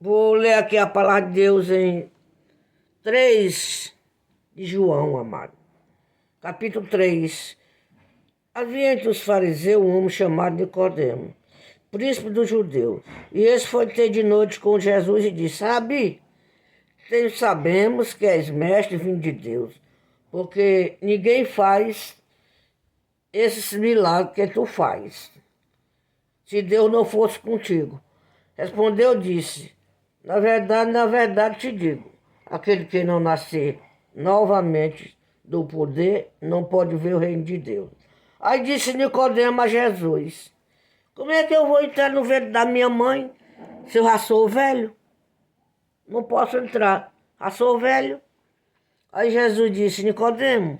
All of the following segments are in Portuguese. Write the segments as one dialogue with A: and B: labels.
A: Vou ler aqui a palavra de Deus em 3 de João, amado. Capítulo 3. Havia entre os fariseus um homem chamado Nicodemo, príncipe dos judeus. E esse foi ter de noite com Jesus e disse: Rabi, sabemos que és mestre vindo de Deus, porque ninguém faz esses milagres que tu faz, se Deus não fosse contigo. Respondeu e disse: na verdade te digo, aquele que não nascer novamente do poder não pode ver o reino de Deus. Aí disse Nicodemo a Jesus: como é que eu vou entrar no ventre da minha mãe se eu já sou velho? Não posso entrar, já sou velho. Aí Jesus disse: Nicodemo,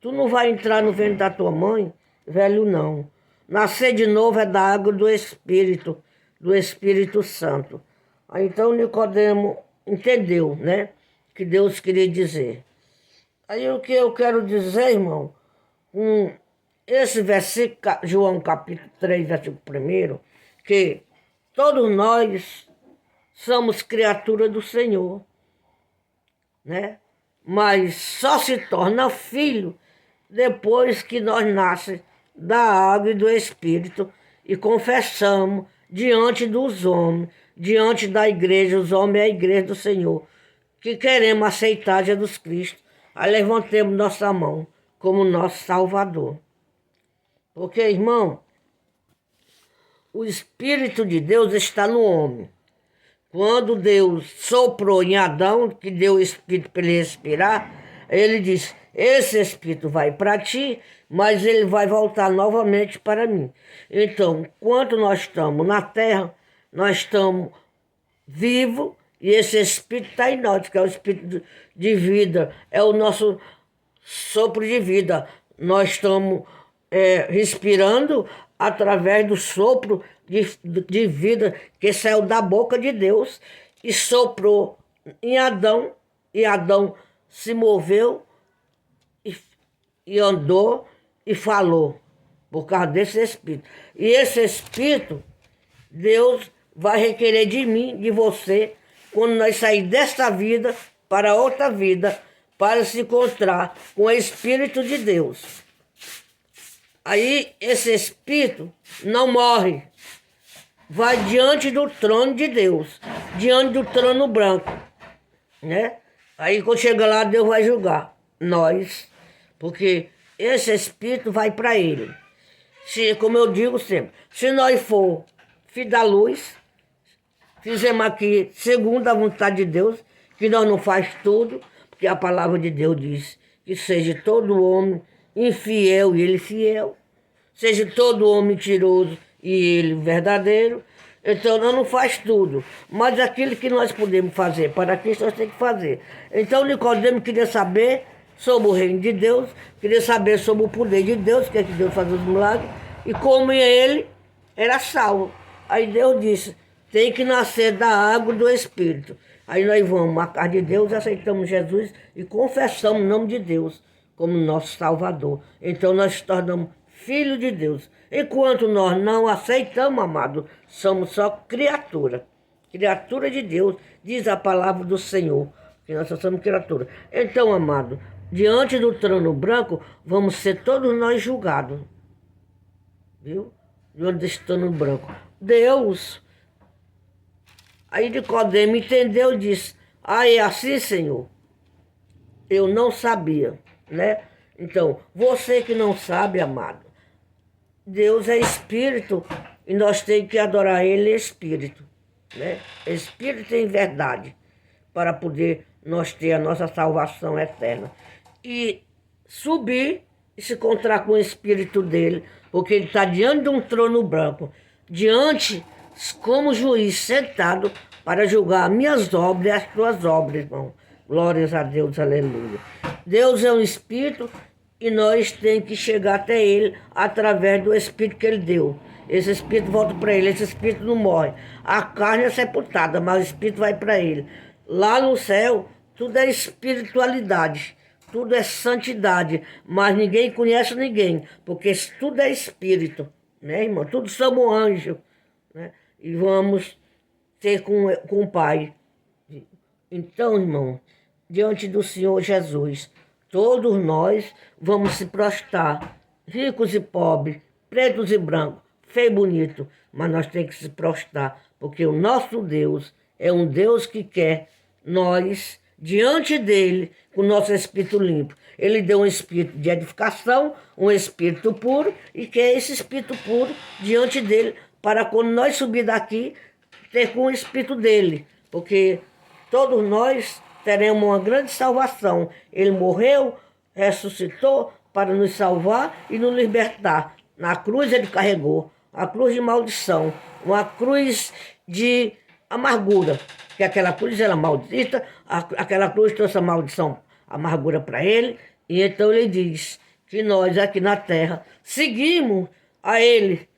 A: tu não vai entrar no ventre da tua mãe, velho não. Nascer de novo é da água do Espírito Santo. Aí então Nicodemo entendeu, né, que Deus queria dizer. Aí o que eu quero dizer, irmão, esse versículo, João capítulo 3, versículo 1, que todos nós somos criatura do Senhor, né? Mas só se torna filho depois que nós nascemos da água e do Espírito e confessamos diante dos homens, diante da igreja, os homens é a igreja do Senhor, que queremos aceitar Jesus Cristo. Aí levantemos nossa mão como nosso Salvador. Porque, irmão, o Espírito de Deus está no homem. Quando Deus soprou em Adão, que deu o Espírito para ele respirar, ele disse: esse Espírito vai para ti, mas ele vai voltar novamente para mim. Então, enquanto nós estamos na terra, nós estamos vivos e esse Espírito está em nós, que é o Espírito de vida, é o nosso sopro de vida. Nós estamos respirando através do sopro de vida que saiu da boca de Deus e soprou em Adão, e Adão se moveu e andou e falou por causa desse Espírito. E esse Espírito, Deus vai requerer de mim, de você, quando nós sair desta vida para outra vida, para se encontrar com o Espírito de Deus. Aí esse Espírito não morre, vai diante do trono de Deus, diante do trono branco, né? Aí quando chega lá, Deus vai julgar nós, porque esse Espírito vai para ele. Como eu digo sempre, se nós for filho da luz, fizemos aqui segundo a vontade de Deus, que nós não faz tudo, porque a palavra de Deus diz que seja todo homem infiel e ele fiel, seja todo homem mentiroso e ele verdadeiro. Então nós não faz tudo, mas aquilo que nós podemos fazer para Cristo nós temos que fazer. Então Nicodemo queria saber sobre o reino de Deus, queria saber sobre o poder de Deus, que é que Deus faz os milagres, e como ele era salvo. Aí Deus disse: tem que nascer da água do Espírito. Aí nós vamos à casa de Deus, aceitamos Jesus e confessamos o nome de Deus como nosso Salvador. Então nós nos tornamos filhos de Deus. Enquanto nós não aceitamos, amado, somos só criatura. Criatura de Deus, diz a palavra do Senhor, que nós só somos criatura. Então, amado, diante do trono branco, vamos ser todos nós julgados. Viu? Diante desse trono branco. Deus. Aí Nicodemo entendeu e disse: ah, é assim, Senhor? Eu não sabia, né? Então, você que não sabe, amado, Deus é Espírito e nós temos que adorar Ele Espírito, né? Espírito em verdade, para poder nós ter a nossa salvação eterna. E subir e se encontrar com o Espírito dele, porque ele está diante de um trono branco, diante como juiz sentado para julgar as minhas obras e as tuas obras, irmão. Glórias a Deus, aleluia. Deus é um Espírito e nós temos que chegar até Ele através do Espírito que Ele deu. Esse Espírito volta para Ele, esse Espírito não morre. A carne é sepultada, mas o Espírito vai para Ele. Lá no céu, tudo é espiritualidade, tudo é santidade, mas ninguém conhece ninguém, porque tudo é Espírito, né, irmão? Tudo somos anjos, né? E vamos ter com o Pai. Então, irmão, diante do Senhor Jesus, todos nós vamos se prostrar, ricos e pobres, pretos e brancos, feio e bonito, mas nós temos que se prostrar, porque o nosso Deus é um Deus que quer nós, diante dele, com o nosso espírito limpo. Ele deu um espírito de edificação, um espírito puro, e quer esse espírito puro diante dele, para quando nós subir daqui, ter com o espírito dele, porque todos nós teremos uma grande salvação. Ele morreu, ressuscitou para nos salvar e nos libertar. Na cruz ele carregou a cruz de maldição, uma cruz de amargura, que aquela cruz era maldita, aquela cruz trouxe a maldição, a amargura para ele, e então ele diz que nós aqui na terra seguimos a ele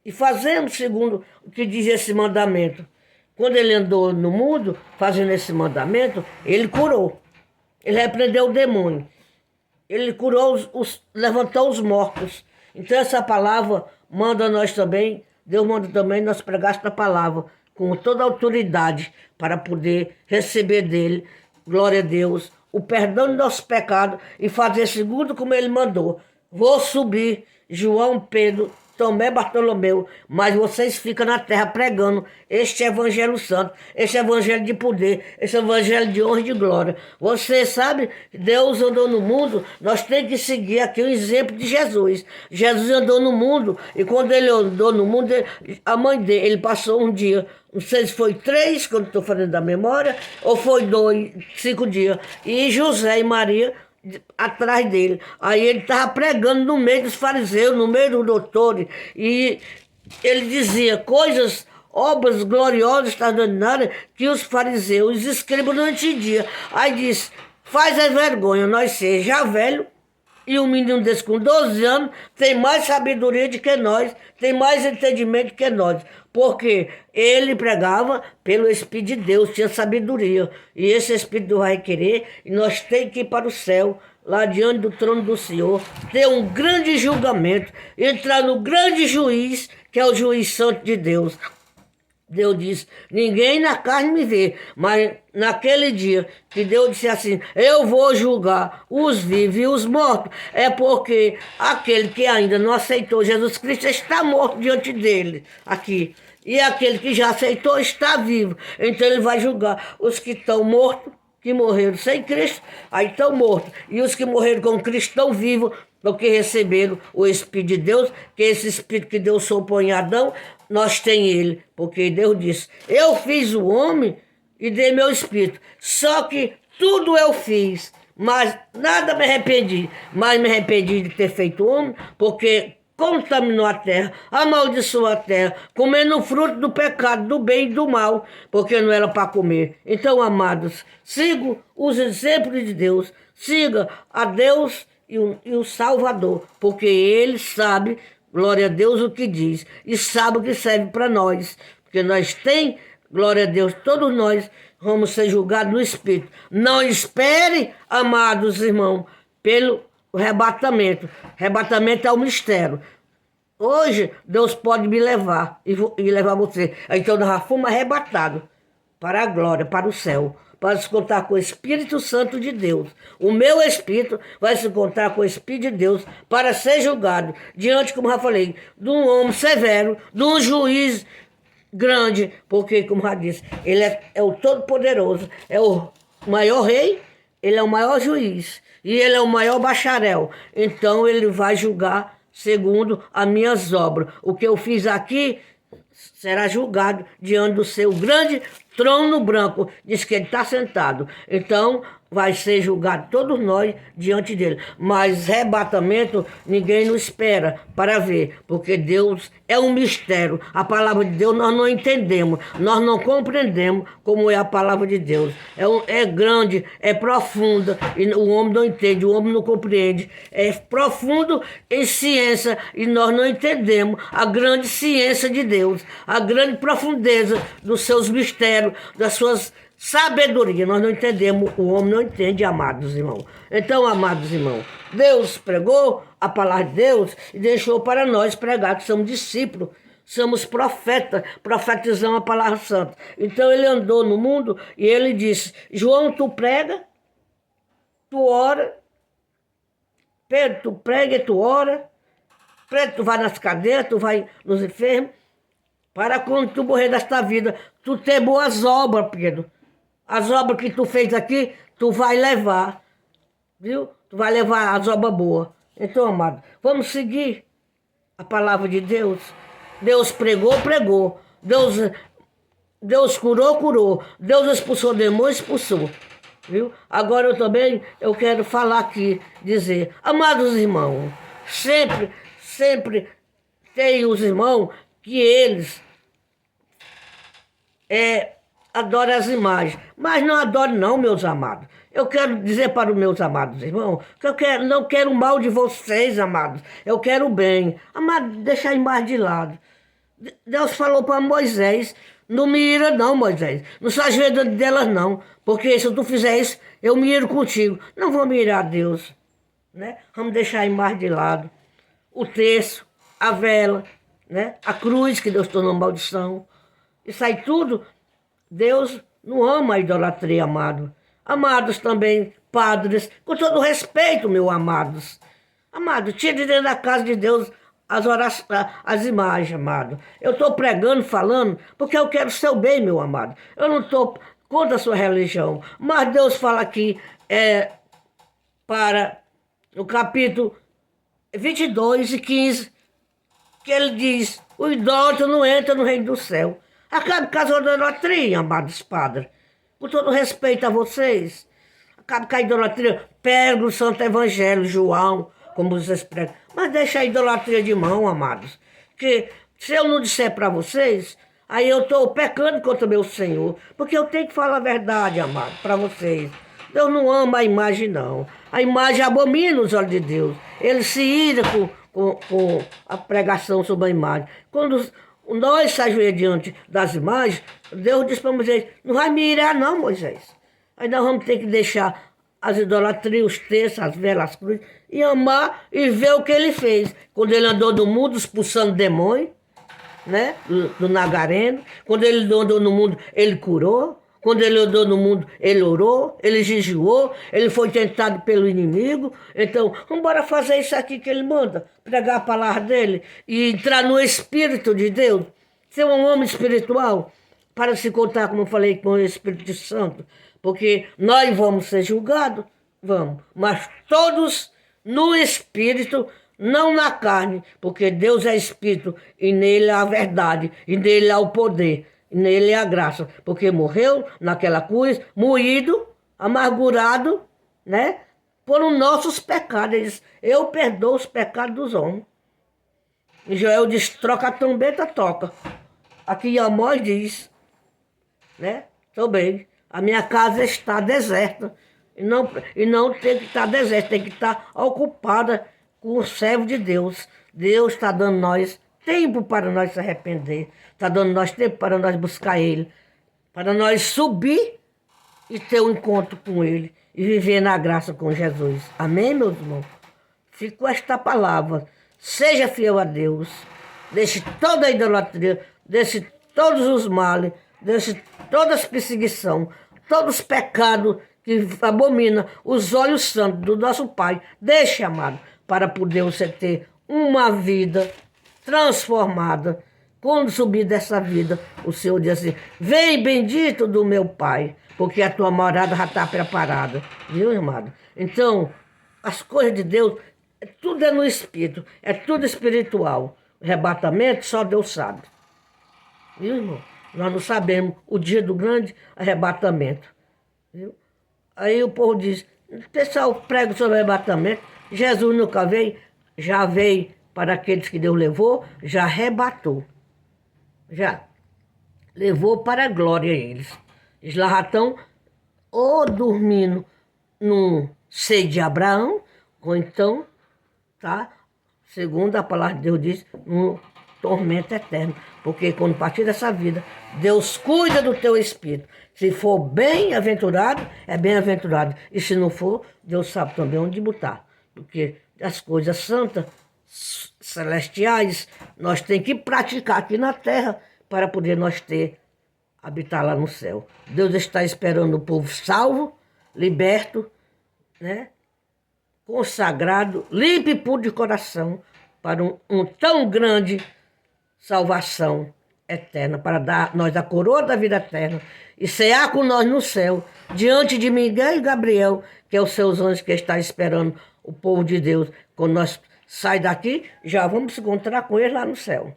A: e fazemos segundo o que diz esse mandamento. Quando ele andou no mundo fazendo esse mandamento, ele curou, ele repreendeu o demônio, ele curou, levantou os mortos. Então essa palavra manda nós também, Deus manda também nós pregar esta palavra com toda a autoridade para poder receber dele, glória a Deus, o perdão de nossos pecados e fazer segundo como ele mandou. Vou subir, João, Pedro, Tomé, Bartolomeu, mas vocês ficam na terra pregando este evangelho santo, este evangelho de poder, este evangelho de honra e de glória. Você sabe, Deus andou no mundo, nós temos que seguir aqui o exemplo de Jesus. Jesus andou no mundo, e quando ele andou no mundo, a mãe dele, ele passou um dia, não sei se foi 3, quando estou falando da memória, ou foi 2, 5 dias, e José e Maria atrás dele. Aí ele estava pregando no meio dos fariseus, no meio dos doutores, e ele dizia coisas, obras gloriosas, extraordinárias, que os fariseus, os escribas não entendiam. Aí disse, faz a vergonha, nós ser já velho, e um menino desse com 12 anos tem mais sabedoria do que nós, tem mais entendimento que nós. Porque ele pregava pelo Espírito de Deus, tinha sabedoria. E esse Espírito vai querer, e nós temos que ir para o céu, lá diante do trono do Senhor, ter um grande julgamento, entrar no grande juiz, que é o juiz santo de Deus. Deus disse, ninguém na carne me vê, mas naquele dia que Deus disse assim, eu vou julgar os vivos e os mortos, é porque aquele que ainda não aceitou Jesus Cristo está morto diante dele, aqui. E aquele que já aceitou está vivo, então ele vai julgar os que estão mortos, que morreram sem Cristo, aí estão mortos, e os que morreram com Cristo estão vivos, porque receberam o Espírito de Deus, que é esse Espírito que Deus soprou em Adão, nós tem ele, porque Deus disse, eu fiz o homem e dei meu Espírito, só que tudo eu fiz, mas nada me arrependi, mas me arrependi de ter feito o homem, porque contaminou a terra, amaldiçoou a terra, comendo o fruto do pecado, do bem e do mal, porque não era para comer. Então, amados, sigam os exemplos de Deus, siga a Deus e o Salvador, porque ele sabe, glória a Deus, o que diz, e sabe o que serve para nós, porque nós tem, glória a Deus, todos nós vamos ser julgados no Espírito. Não espere, amados irmãos, pelo arrebatamento. Arrebatamento é um mistério. Hoje, Deus pode me levar e levar você. Então, nós fomos arrebatados para a glória, para o céu, para se encontrar com o Espírito Santo de Deus. O meu Espírito vai se encontrar com o Espírito de Deus para ser julgado diante, como já falei, de um homem severo, de um juiz grande, porque, como já disse, ele é o Todo-Poderoso, é o maior rei, ele é o maior juiz e ele é o maior bacharel. Então ele vai julgar segundo as minhas obras. O que eu fiz aqui será julgado diante do seu grande trono branco. Diz que ele está sentado. Então vai ser julgado todos nós diante dele. Mas arrebatamento ninguém nos espera para ver, porque Deus é um mistério. A palavra de Deus nós não entendemos, nós não compreendemos como é a palavra de Deus. É grande, é profunda, e o homem não entende, o homem não compreende. É profundo em ciência e nós não entendemos a grande ciência de Deus, a grande profundeza dos seus mistérios, das suas sabedoria. Nós não entendemos, o homem não entende, amados irmãos. Então, amados irmãos, Deus pregou a palavra de Deus e deixou para nós pregar, que somos discípulos. somos profetas, profetizamos a palavra santa. Então ele andou no mundo e ele disse, João, tu prega, tu ora, Pedro, tu prega e tu ora, Pedro, tu vai nas cadeiras, tu vai nos enfermos, para quando tu morrer desta vida, tu ter boas obras, Pedro. As obras que tu fez aqui, tu vai levar, viu? Tu vai levar as obras boas. Então, amado, vamos seguir a palavra de Deus. Deus pregou, pregou. Deus curou, curou. Deus expulsou demônio, expulsou. Viu? Agora eu quero falar aqui, dizer, amados irmãos, sempre tem os irmãos que eles adoram as imagens, mas não adoram não, meus amados. Eu quero dizer para os meus amados irmãos que não quero o mal de vocês, amados. Eu quero o bem. Amado, deixa a imagem de lado. Deus falou para Moisés, não me ira não, Moisés. Não se ajoelha delas não, porque se tu fizer isso, eu me iro contigo. Não vou me irar a Deus, né? Vamos deixar a imagem de lado. O terço, a vela, né? A cruz que Deus tornou maldição. Isso aí tudo, Deus não ama a idolatria, amado. Amados também, padres, com todo respeito, meus amados. Amado, tire dentro da casa de Deus as imagens, amado. Eu estou pregando, falando, porque eu quero o seu bem, meu amado. Eu não estou contra a sua religião. Mas Deus fala aqui, para o capítulo 22:15, que ele diz, o idólatra não entra no reino do céu. Acabe com a idolatria, amados padres. Com todo respeito a vocês. Acabe com a idolatria. Pega o Santo Evangelho, João, como vocês pregam. Mas deixa a idolatria de mão, amados. Que se eu não disser para vocês, aí eu estou pecando contra meu Senhor. Porque eu tenho que falar a verdade, amado, para vocês. Deus não ama a imagem, não. A imagem abomina os olhos de Deus. Ele se ira com a pregação sobre a imagem. Quando nós se ajoelhamos diante das imagens, Deus diz para Moisés, não vai me irar não, Moisés. Aí nós vamos ter que deixar as idolatrias, os terços, as velas, as cruzes, e amar e ver o que ele fez. Quando ele andou no mundo expulsando demônio, né? Do Nagareno. Quando ele andou no mundo, ele curou. Quando ele andou no mundo, ele orou, ele jejuou, ele foi tentado pelo inimigo. Então, vamos embora fazer isso aqui que ele manda, pregar a palavra dele e entrar no Espírito de Deus, ser um homem espiritual, para se contar, como eu falei, com o Espírito Santo, porque nós vamos ser julgados, vamos, mas todos no Espírito, não na carne, porque Deus é Espírito e nele há a verdade, e nele há o poder. Nele é a graça, porque morreu naquela cruz, moído, amargurado, né? Por os nossos pecados. Ele diz, eu perdoo os pecados dos homens. E Joel diz, troca a trombeta, toca. Aqui Amós diz, né? Também, a minha casa está deserta. E não tem que estar deserta, tem que estar ocupada com o servo de Deus. Deus está dando nós tempo para nós se arrepender. Está dando nós tempo para nós buscar Ele. Para nós subir e ter um encontro com Ele. E viver na graça com Jesus. Amém, meus irmãos? Ficou esta palavra. Seja fiel a Deus. Deixe toda a idolatria. Deixe todos os males. Deixe todas as perseguições. Todos os pecados que abomina os olhos santos do nosso Pai. Deixe, amado, para poder você ter uma vida transformada. Quando subir dessa vida, o Senhor diz assim, vem bendito do meu Pai, porque a tua morada já está preparada. Viu, amado? Então, as coisas de Deus, tudo é no Espírito, é tudo espiritual. O arrebatamento só Deus sabe. Viu, irmão? Nós não sabemos o dia do grande arrebatamento. Viu? Aí o povo diz, o pessoal prega sobre o arrebatamento, Jesus nunca veio, já veio para aqueles que Deus levou, já arrebatou. Já levou para a glória eles. Eles lá já estão ou dormindo num seio de Abraão, ou então, tá, segundo a palavra de Deus diz, num tormento eterno. Porque quando partir dessa vida, Deus cuida do teu espírito. Se for bem-aventurado, é bem-aventurado. E se não for, Deus sabe também onde botar. Porque as coisas santas celestiais, nós temos que praticar aqui na terra para poder nós habitar lá no céu. Deus está esperando o povo salvo, liberto, né? Consagrado, limpo e puro de coração, para um tão grande salvação eterna, para dar nós a coroa da vida eterna e cear com nós no céu, diante de Miguel e Gabriel, que é os seus anjos que está esperando o povo de Deus. Quando nós saímos daqui, já vamos se encontrar com eles lá no céu.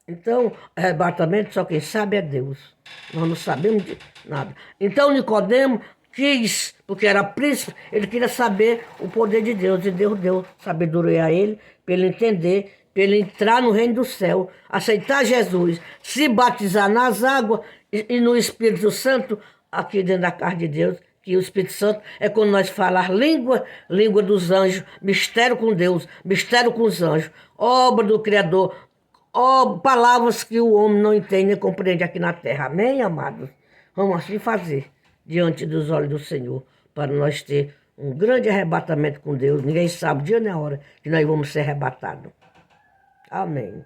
A: Então, arrebatamento só quem sabe é Deus. Nós não sabemos de nada. Então, Nicodemo quis, porque era príncipe, ele queria saber o poder de Deus. E Deus deu sabedoria a ele, para ele entender, para ele entrar no reino do céu, aceitar Jesus, se batizar nas águas e no Espírito Santo, aqui dentro da casa de Deus. Que o Espírito Santo é quando nós falar língua dos anjos, mistério com Deus, mistério com os anjos, obra do Criador, palavras que o homem não entende nem compreende aqui na terra. Amém, amados? Vamos assim fazer diante dos olhos do Senhor, para nós ter um grande arrebatamento com Deus. Ninguém sabe o dia nem a hora que nós vamos ser arrebatados. Amém.